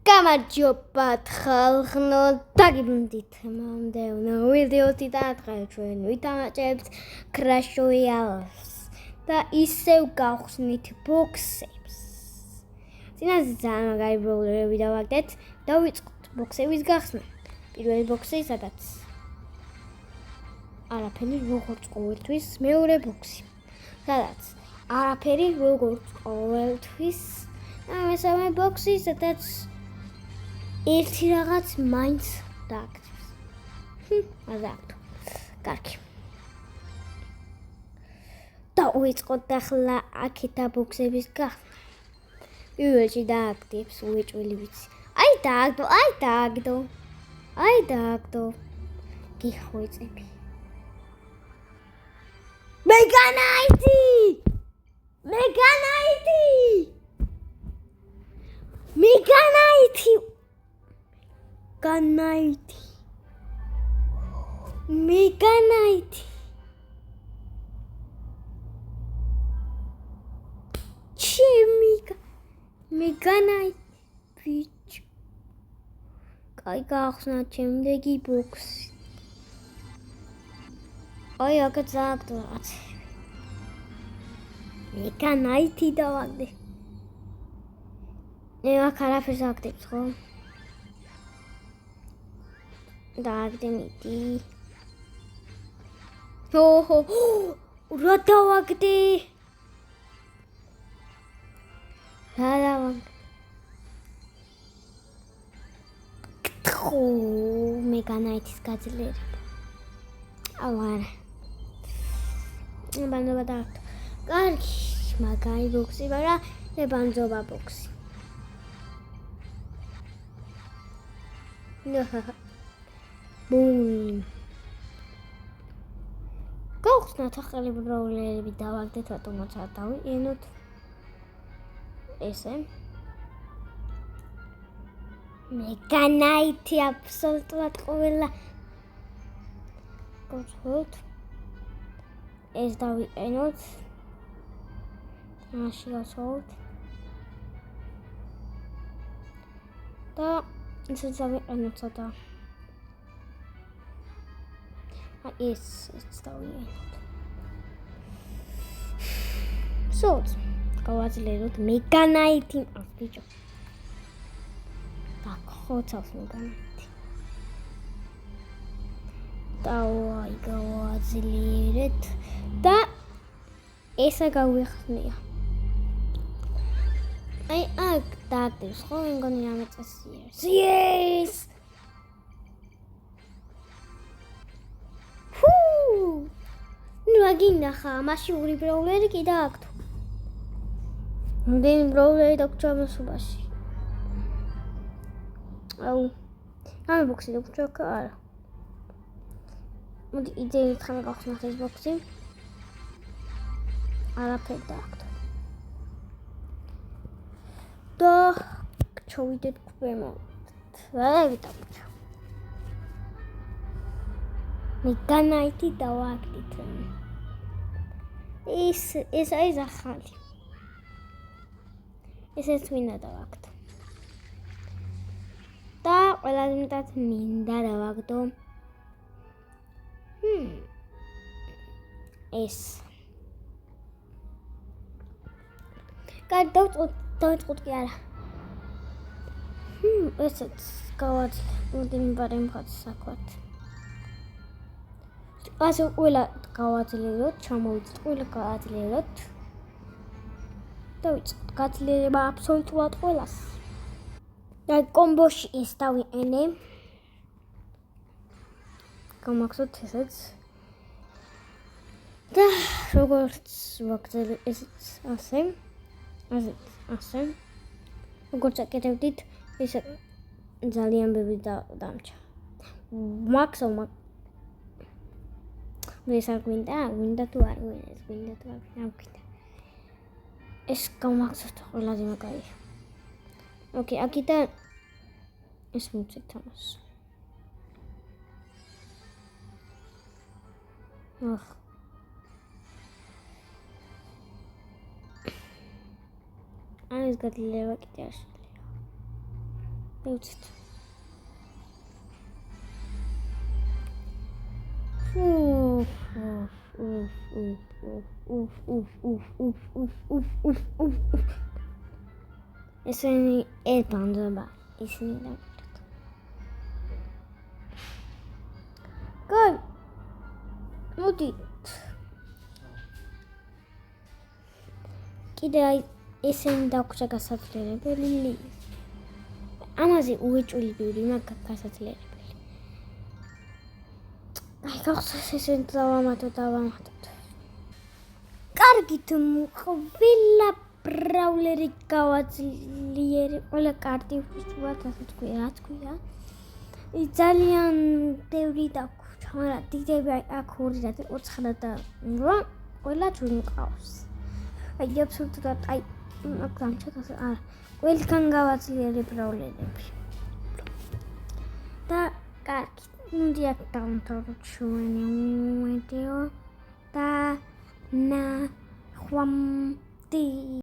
გამარჯობათ ხალხო, დაგიბნდით მომდევნო ვიდეოთი და დღეს ჩვენ ვითამაშებთ Clash Royale-ს და ისევ გავხსნით ბოქსებს. წინაზე ძალიან მაგარი პრობლემები დავაგდეთ, დავიწყოთ ბოქსების გახსნა. პირველი ბოქსი სადაც არაფერი როგორც ყოველთვის, მეორე ბოქსი სადაც არაფერი როგორც ყოველთვის და მესამე ბოქსი სადაც ერთი რაღაც მაინც დააკეთებს. ազააქტო. კარგი. დავიწყოთ ახლა აქეთა ბოქსების გახსნა. პირველში დააკეთებს უეჭველი ვიცი. აი დააგდო. გიხვეწები. მეგანაიტი! მეგანაიტი ბიჭო. კაი გახსნა შემდეგი ბოქსი. აი აქ დააგდო რაღაც. მეგანაიტი დავაგდე. აქ არაფერს აკეთებს ხო? დააგდე მიდი. რა დავაგდე? მეგანაიტის გაძლიერება. არა. ლებანძობა დააგდო. კარგი, მაგარი ბოქსი, მაგრამ ლებანძობა ბოქსი. ბუმ. გავხსნათ ახალი პრობლემები დავაგდეთ, რატომაც არ დავიენოთ. ესე. მეგანაიტი აბსოლუტურად ყველა. გოჩვოთ. ეს დავიენოთ. მაშინ გავსვათ. და ისიც დავიენოთ ცოტა. ეს დავიენოთ. სულ გავაძლიეროთ მეგანაიტი ბიჭო. დაგხოცავს მეგანაიტი. დავაი გავაძლიერეთ და ესა გავიხსნია. აი აქ დააგდებს ხო მეგონი რამე წესიერს. Yes! ნუ აგინახა, მაშინ ორი პრობლემები კი დააგდო. რამდენი პრობლემები დაგვრჩა მასობაში. აუ. ამ ბოქსი დაგვრჩა არა. მოდი იდეით ხან გავხსნათ ეს ბოქსი. არაფერი დააგდო. და ჩოვიდეთ ქვემოთ. დავიწყოთ. მეგანაიტი დავაგდით. ეს არის ახალი. ესეც მინდა დავაგდო. და ყველაზე მეტად მინდა დავაგდო. ეს. დავიწყოთ კი არა. ესეც გავაძლე. მოდი მიბარე მხატს საქვათ. ასე ყველა გავაძლიეროთ, ჩამოვიწყოთ, ყველა გავაძლიეროთ. დავიწყოთ გაძლიერება აბსოლუტურად ყველას. და კომბოში ეს დავიენე. გამახსოვთ ესეც. და როგორც ვაგზავნე ესეც ასე. როგორც აკეთებდით, ეს ძალიან ბევრი დამჭა. მაქსიმუმ ეს არ გვინდა თუ არ გვინდა. ეს გამახსოვთ ყველაზე მაგარი. ოკეი, აქედან ეს მოვცეთ ამას. ეს გაძლიერება კიდე არ შეიძლება. მივცით. ესენი ერთბანდება ისინი დამკვირვებლად. კაი. მოდით. კიდე აი ესენი დაგვჭა გასათვლელებელი. ამაზე უეჭვილებიური მაგ გასათვლელებელი. აი გახსოვს ესენი დავამატოთ. კარგით ყველა ბრაულერი გავაძლიერე, ყველა კარტი ვუსვათ, ასე თქვია, რა თქვია. ძალიან ბევრი დაგვრჩა, მაგრამ დიდები აქ 2 და 4 და 8 ყველა ჩვენ მყავს. აი აბსოლუტურად აი აქ გამჩათ ასე არა. ყველგან გავაძლიერე ბრაულერები. და კარგი, მოდი აქ დავამთავროთ ჩვენი ვიდეო და ნახვამდი.